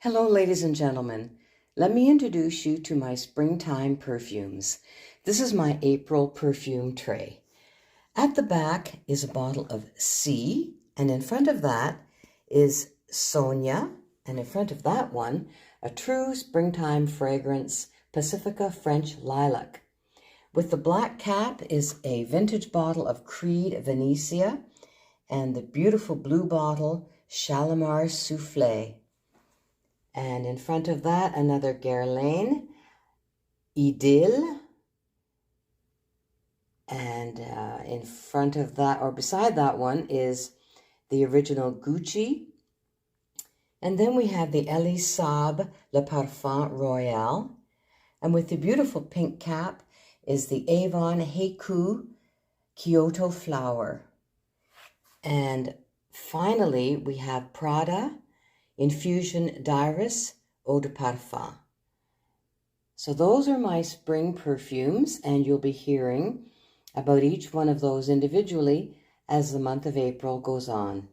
Hello, ladies and gentlemen. Let me introduce you to my springtime perfumes. This is my April perfume tray. At the back is a bottle of C, and in front of that is Sonia, and in front of that one, a true springtime fragrance, Pacifica French Lilac. With the black cap is a vintage bottle of Creed Venetia, and the beautiful blue bottle, Shalimar Soufflé. And in front of that, another Guerlain, Idylle. And in front of that, or beside that one, is the original Gucci. And then we have the Elie Saab Le Parfum Royal. And with the beautiful pink cap is the Avon Heiku Kyoto Flower. And finally, we have Prada Infusion d'Iris Eau de Parfum. So those are my spring perfumes, and you'll be hearing about each one of those individually as the month of April goes on.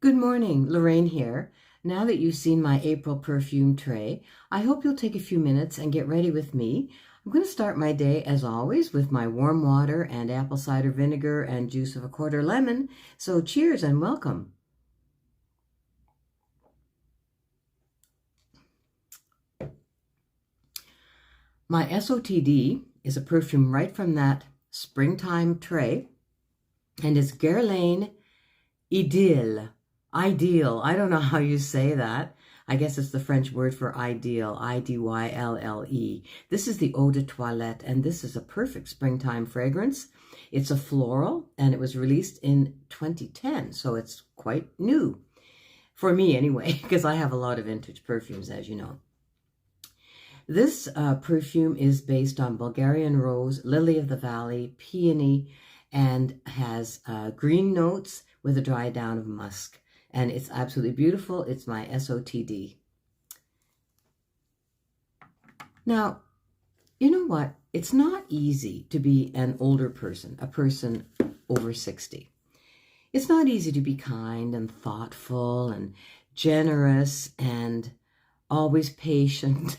Good morning, Lorraine here. Now that you've seen my April perfume tray, I hope you'll take a few minutes and get ready with me. I'm going to start my day, as always, with my warm water and apple cider vinegar and juice of a quarter lemon. So cheers and welcome. My SOTD is a perfume right from that springtime tray, and it's Guerlain Idylle. Ideal. I don't know how you say that. I guess it's the French word for ideal, I-D-Y-L-L-E. This is the Eau de Toilette, and this is a perfect springtime fragrance. It's a floral, and it was released in 2010, so it's quite new. For me, anyway, because I have a lot of vintage perfumes, as you know. This perfume is based on Bulgarian rose, lily of the valley, peony, and has green notes with a dry down of musk. And it's absolutely beautiful. It's my SOTD. Now, you know what? It's not easy to be an older person, a person over 60. It's not easy to be kind and thoughtful and generous and always patient.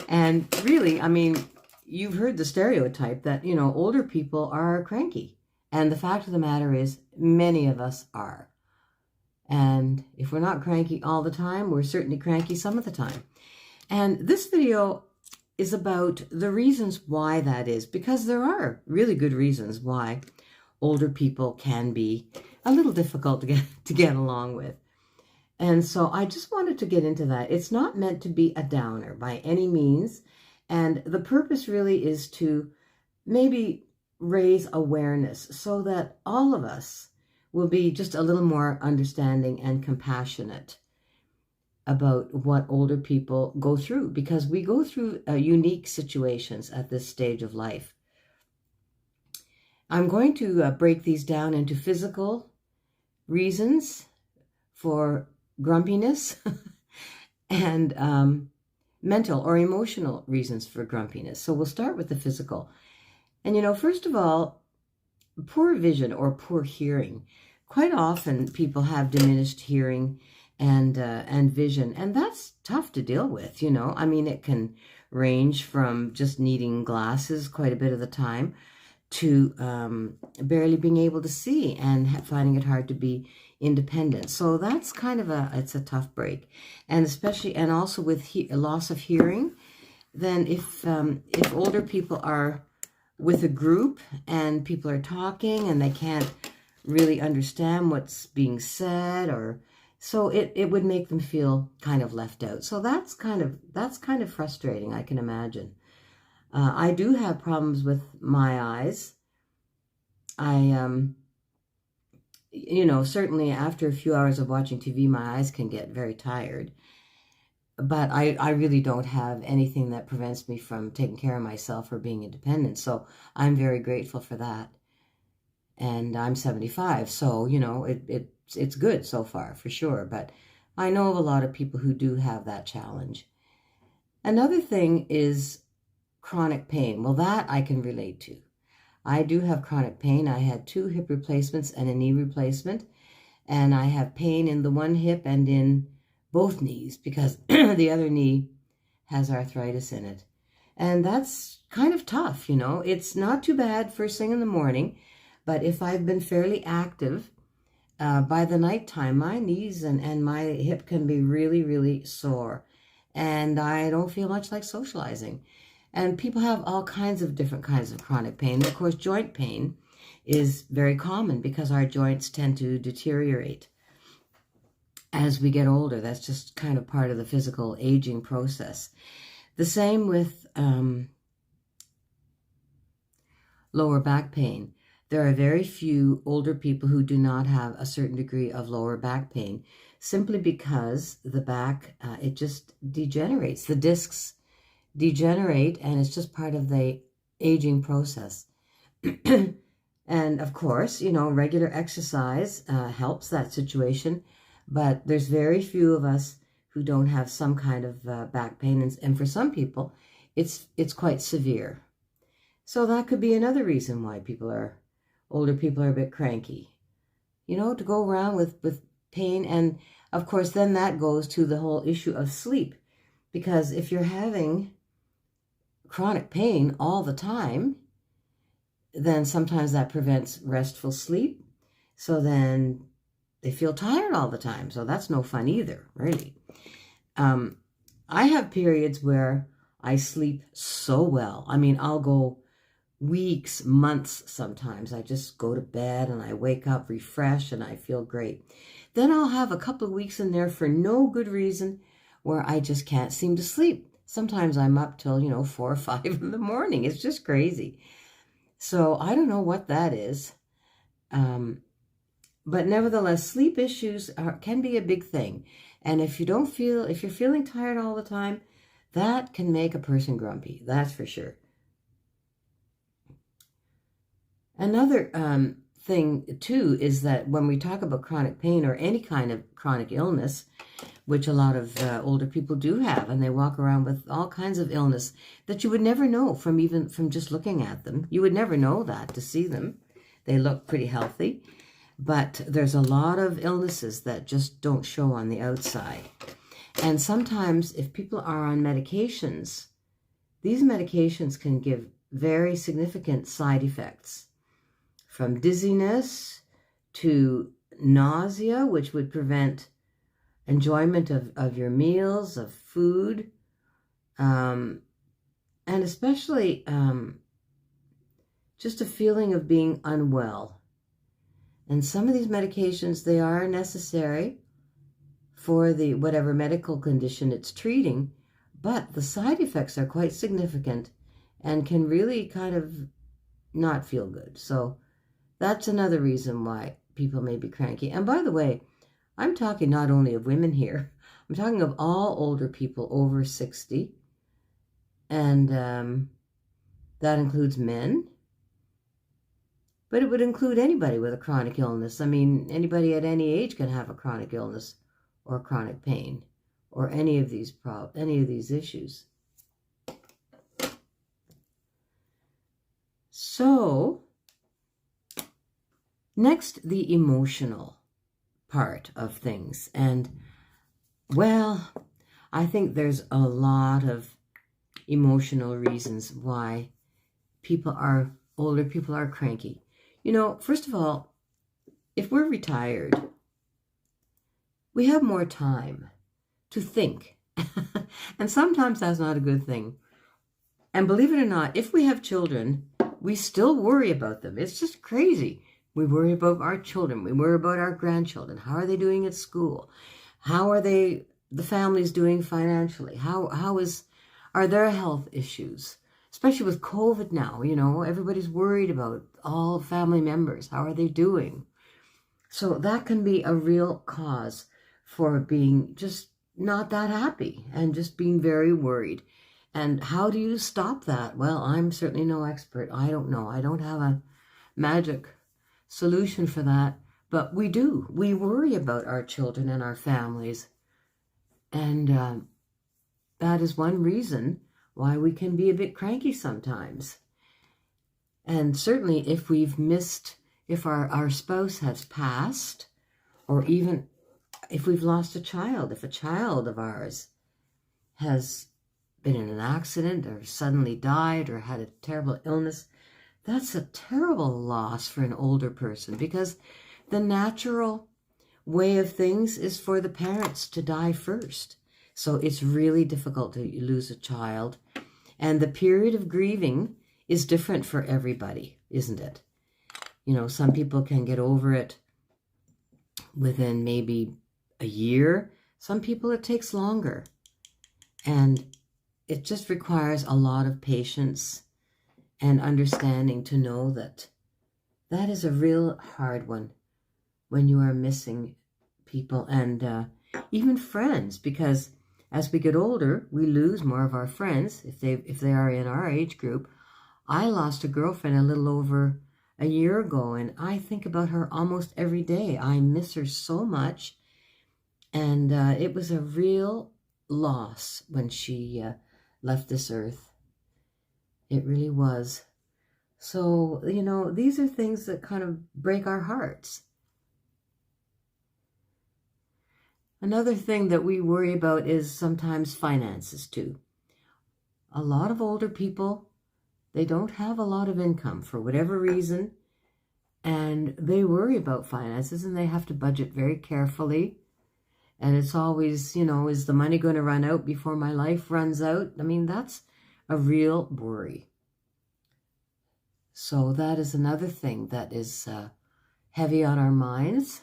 And really, I mean, you've heard the stereotype that, you know, older people are cranky. And the fact of the matter is, many of us are. And if we're not cranky all the time, we're certainly cranky some of the time. And this video is about the reasons why that is, because there are really good reasons why older people can be a little difficult to get along with. And so I just wanted to get into that. It's not meant to be a downer by any means. And the purpose really is to maybe raise awareness so that all of us will be just a little more understanding and compassionate about what older people go through, because we go through unique situations at this stage of life. I'm going to break these down into physical reasons for grumpiness and mental or emotional reasons for grumpiness. So we'll start with the physical. And, you know, first of all, poor vision or poor hearing. Quite often people have diminished hearing and vision, and that's tough to deal with, you know. I mean, it can range from just needing glasses quite a bit of the time to barely being able to see and finding it hard to be independent. So that's kind of it's a tough break. And especially, and also with loss of hearing, then if older people are with a group and people are talking and they can't really understand what's being said, or so it would make them feel kind of left out. So that's kind of frustrating, I can imagine. I do have problems with my eyes. You know, certainly after a few hours of watching TV, my eyes can get very tired. But I really don't have anything that prevents me from taking care of myself or being independent. So I'm very grateful for that. And I'm 75, so, you know, it's good so far, for sure. But I know of a lot of people who do have that challenge. Another thing is chronic pain. Well, that I can relate to. I do have chronic pain. I had 2 hip replacements and a knee replacement, and I have pain in the one hip and in both knees because the other knee has arthritis in it. And that's kind of tough, you know. It's not too bad first thing in the morning, but if I've been fairly active, by the nighttime, my knees and my hip can be really, really sore. And I don't feel much like socializing. And people have all kinds of different kinds of chronic pain. Of course, joint pain is very common because our joints tend to deteriorate as we get older. That's just kind of part of the physical aging process. The same with lower back pain. There are very few older people who do not have a certain degree of lower back pain, simply because the back, it just degenerates. The discs degenerate, and it's just part of the aging process. And of course, you know, regular exercise helps that situation, but there's very few of us who don't have some kind of back pain, and for some people, it's quite severe. So that could be another reason why older people are a bit cranky, you know, to go around with pain. And of course, then that goes to the whole issue of sleep, because if you're having chronic pain all the time, then sometimes that prevents restful sleep. So then they feel tired all the time. So that's no fun either, really. I have periods where I sleep so well. I mean, I'll go weeks, months sometimes. I just go to bed and I wake up refreshed and I feel great. Then I'll have a couple of weeks in there for no good reason where I just can't seem to sleep. Sometimes I'm up till, 4 or 5 in the morning. It's just crazy. So I don't know what that is. But nevertheless, sleep issues can be a big thing. And if you're feeling tired all the time, that can make a person grumpy. That's for sure. Another thing, too, is that when we talk about chronic pain or any kind of chronic illness, which a lot of older people do have, and they walk around with all kinds of illness that you would never know from just looking at them. You would never know that to see them. They look pretty healthy, but there's a lot of illnesses that just don't show on the outside. And sometimes if people are on medications, these medications can give very significant side effects, from dizziness to nausea, which would prevent enjoyment of your meals, of food, and especially just a feeling of being unwell. And some of these medications, they are necessary for the whatever medical condition it's treating, but the side effects are quite significant and can really kind of not feel good. So that's another reason why people may be cranky. And by the way, I'm talking not only of women here. I'm talking of all older people over 60. And that includes men. But it would include anybody with a chronic illness. I mean, anybody at any age can have a chronic illness or chronic pain or any of these issues. So, next, the emotional part of things. And, well, I think there's a lot of emotional reasons why older people are cranky. First of all, if we're retired, we have more time to think. And sometimes that's not a good thing. And believe it or not, if we have children, we still worry about them. It's just crazy. We worry about our children. We worry about our grandchildren. How are they doing at school? How are the families doing financially? Are there health issues? Especially with COVID now, everybody's worried about all family members. How are they doing? So that can be a real cause for being just not that happy and just being very worried. And how do you stop that? Well, I'm certainly no expert. I don't know. I don't have a magic solution for that. But we do. We worry about our children and our families. And that is one reason why we can be a bit cranky sometimes. And certainly if our spouse has passed, or even if we've lost a child, if a child of ours has been in an accident or suddenly died or had a terrible illness, that's a terrible loss for an older person, because the natural way of things is for the parents to die first. So it's really difficult to lose a child. And the period of grieving is different for everybody, isn't it? You know, some people can get over it within maybe a year. Some people it takes longer. And it just requires a lot of patience and understanding to know that that is a real hard one when you are missing people and even friends, because as we get older, we lose more of our friends if they are in our age group. I lost a girlfriend a little over a year ago, and I think about her almost every day. I miss her so much, and it was a real loss when she left this earth. It really was. So, you know, these are things that kind of break our hearts. Another thing that we worry about is sometimes finances too. A lot of older people, they don't have a lot of income for whatever reason, and they worry about finances and they have to budget very carefully. And it's always, you know, is the money going to run out before my life runs out? I mean, that's a real worry. So that is another thing that is heavy on our minds.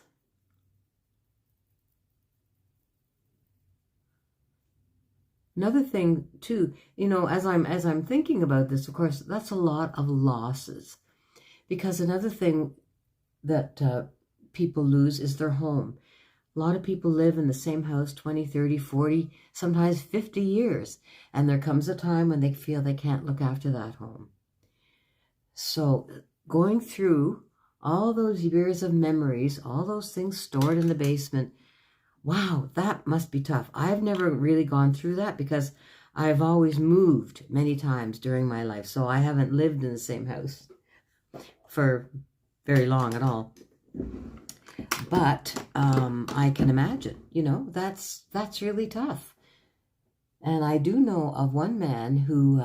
Another thing too, you know, as I'm thinking about this, of course, that's a lot of losses, because another thing that people lose is their home. A lot of people live in the same house 20, 30, 40, sometimes 50 years, and there comes a time when they feel they can't look after that home. So going through all those years of memories, all those things stored in the basement, wow, that must be tough. I've never really gone through that because I've always moved many times during my life. So I haven't lived in the same house for very long at all. But I can imagine, you know, that's really tough. And I do know of one man who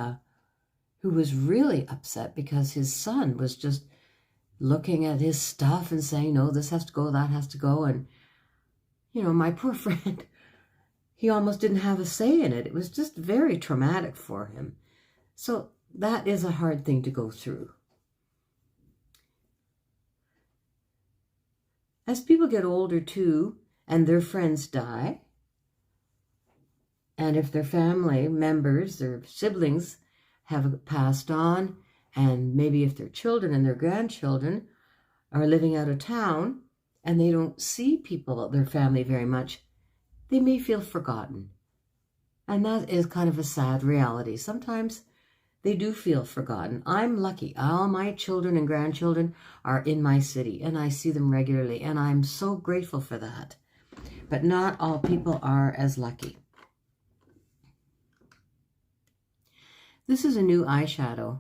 was really upset because his son was just looking at his stuff and saying, no, this has to go, that has to go. And you know, my poor friend, he almost didn't have a say in it. It was just very traumatic for him. So that is a hard thing to go through. As people get older too, and their friends die, and if their family members, their siblings have passed on, and maybe if their children and their grandchildren are living out of town, and they don't see people, their family, very much, they may feel forgotten. And that is kind of a sad reality. Sometimes they do feel forgotten. I'm lucky. All my children and grandchildren are in my city, and I see them regularly, and I'm so grateful for that. But not all people are as lucky. This is a new eyeshadow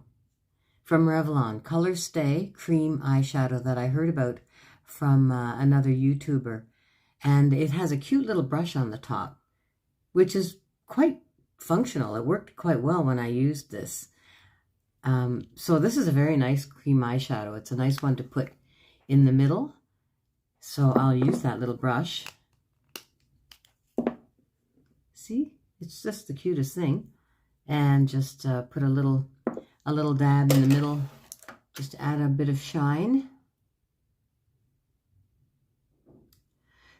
from Revlon, Color Stay Cream Eyeshadow that I heard about from another YouTuber, and it has a cute little brush on the top, which is quite functional. It worked quite well when I used this. So this is a very nice cream eyeshadow. It's a nice one to put in the middle. So I'll use that little brush. See, it's just the cutest thing, and just put a little dab in the middle, just to add a bit of shine.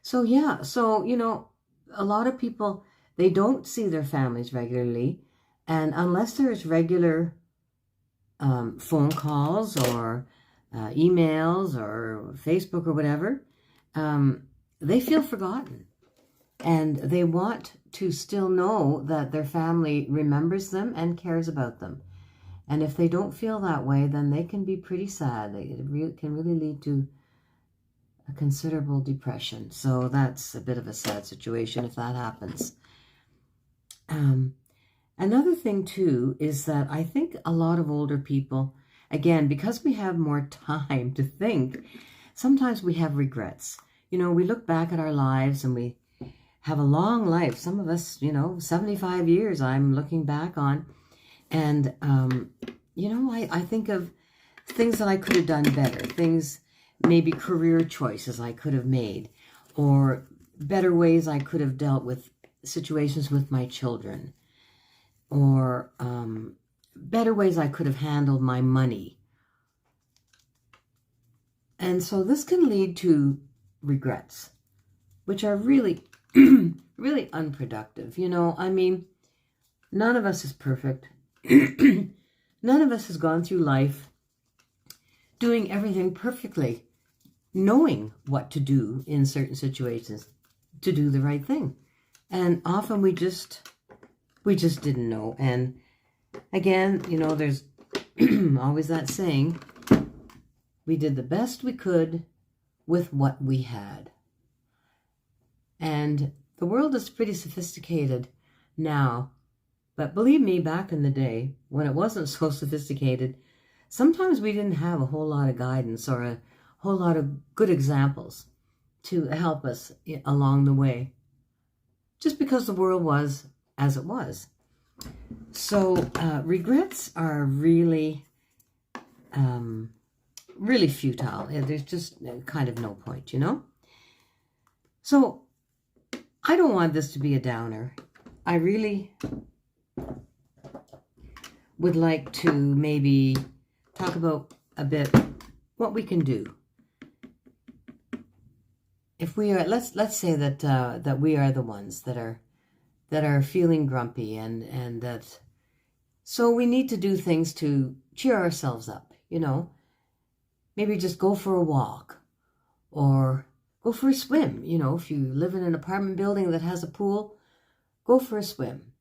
So yeah, so, you know, a lot of people, they don't see their families regularly. And unless there's regular phone calls or emails or Facebook or whatever, they feel forgotten. And they want to still know that their family remembers them and cares about them. And if they don't feel that way, then they can be pretty sad. It can really lead to a considerable depression. So that's a bit of a sad situation if that happens. Another thing too is that I think a lot of older people, again, because we have more time to think, sometimes we have regrets. we look back at our lives and we have a long life. Some of us, 75 years I'm looking back on. And, I think of things that I could have done better, things, maybe career choices I could have made, or better ways I could have dealt with situations with my children, or better ways I could have handled my money. And so this can lead to regrets, which are really, really unproductive. None of us is perfect. None of us has gone through life doing everything perfectly, knowing what to do in certain situations to do the right thing. And often we just didn't know. And again, there's always that saying, we did the best we could with what we had. And the world is pretty sophisticated now. But believe me, back in the day, when it wasn't so sophisticated, sometimes we didn't have a whole lot of guidance or a whole lot of good examples to help us along the way, just because the world was as it was. So regrets are really, really futile. There's just kind of no point, So I don't want this to be a downer. I really would like to maybe talk about a bit what we can do. If we are, let's say that that we are the ones that are feeling grumpy, and that, so we need to do things to cheer ourselves up. Maybe just go for a walk, or go for a swim. If you live in an apartment building that has a pool, go for a swim.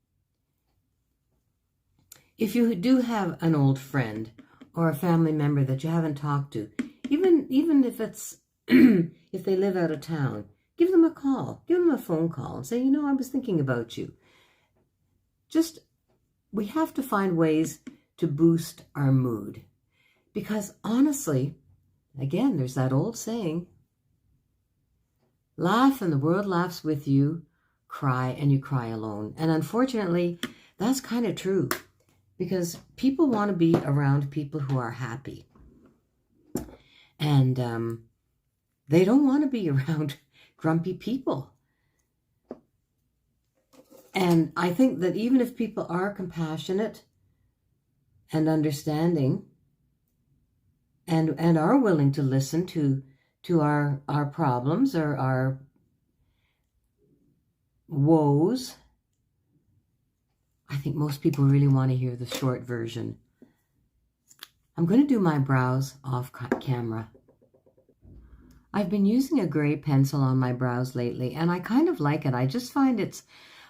If you do have an old friend or a family member that you haven't talked to, even if it's if they live out of town, give them a call, give them a phone call and say, I was thinking about you. We have to find ways to boost our mood, because honestly, again, there's that old saying, laugh and the world laughs with you, cry and you cry alone. And unfortunately, that's kind of true. Because people want to be around people who are happy. And they don't want to be around grumpy people. And I think that even if people are compassionate and understanding and are willing to listen to our problems or our woes, I think most people really want to hear the short version. I'm going to do my brows off camera. I've been using a gray pencil on my brows lately, and I kind of like it. I just find it's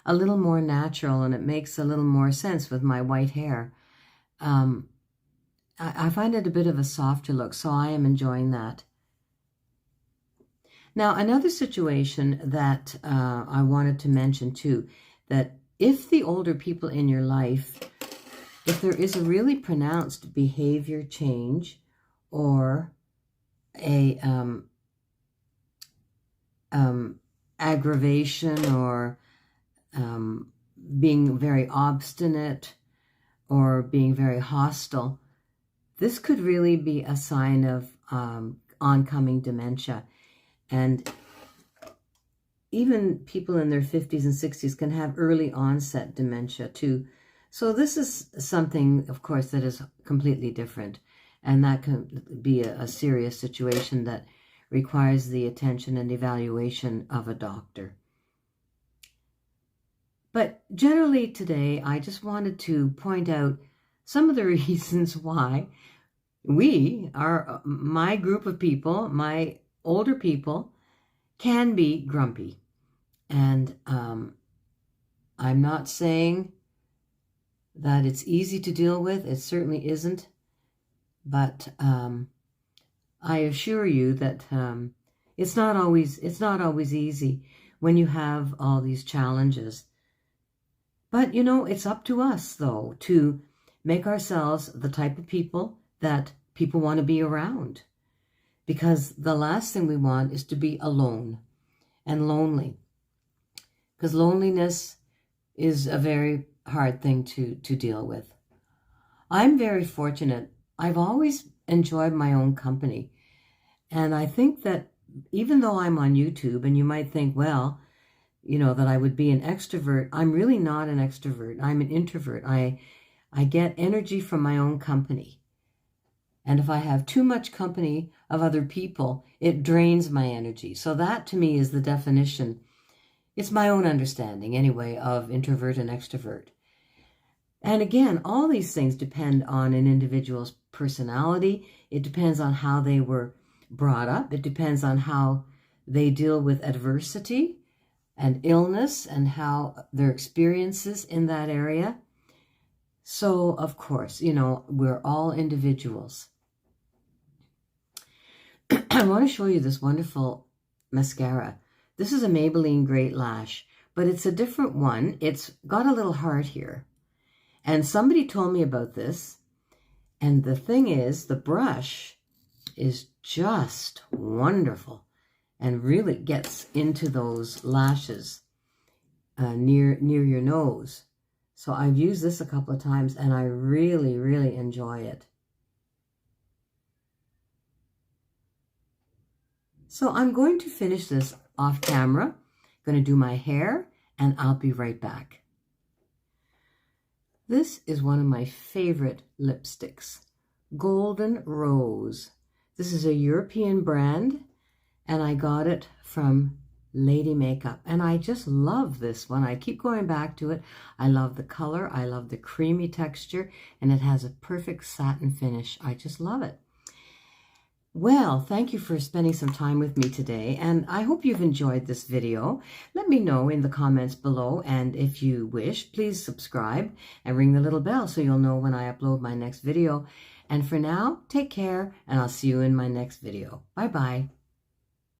a little more natural, and it makes a little more sense with my white hair. I find it a bit of a softer look, so I am enjoying that. Now, another situation that I wanted to mention too, that if the older people in your life, if there is a really pronounced behavior change or a aggravation or being very obstinate or being very hostile, this could really be a sign of oncoming dementia. And even people in their 50s and 60s can have early onset dementia too. So this is something, of course, that is completely different. And that can be a serious situation that requires the attention and evaluation of a doctor. But generally today, I just wanted to point out some of the reasons why my group of people, my older people, can be grumpy. And I'm not saying that it's easy to deal with. It certainly isn't. But I assure you that it's not always easy when you have all these challenges. But it's up to us though to make ourselves the type of people that people want to be around. because the last thing we want is to be alone and lonely, because loneliness is a very hard thing to deal with. I'm very fortunate. I've always enjoyed my own company. And I think that even though I'm on YouTube, and you might think, well, you know, that I would be an extrovert, I'm really not an extrovert. I'm an introvert. I get energy from my own company. And if I have too much company of other people, it drains my energy. So that to me is the definition. It's my own understanding anyway of introvert and extrovert. And again, all these things depend on an individual's personality. It depends on how they were brought up. It depends on how they deal with adversity and illness and how their experiences in that area. So, of course, you know, we're all individuals. I want to show you this wonderful mascara. This is a Maybelline Great Lash, but it's a different one. It's got a little heart here. And somebody told me about this. And the thing is, the brush is just wonderful and really gets into those lashes near your nose. So I've used this a couple of times and I really, really enjoy it. So I'm going to finish this off camera. I'm going to do my hair and I'll be right back. This is one of my favorite lipsticks, Golden Rose. This is a European brand and I got it from Lady Makeup. And I just love this one. I keep going back to it. I love the color. I love the creamy texture and it has a perfect satin finish. I just love it. Well, thank you for spending some time with me today, and I hope you've enjoyed this video. Let me know in the comments below, and if you wish, please subscribe and ring the little bell so you'll know when I upload my next video. And for now, take care, and I'll see you in my next video. Bye-bye.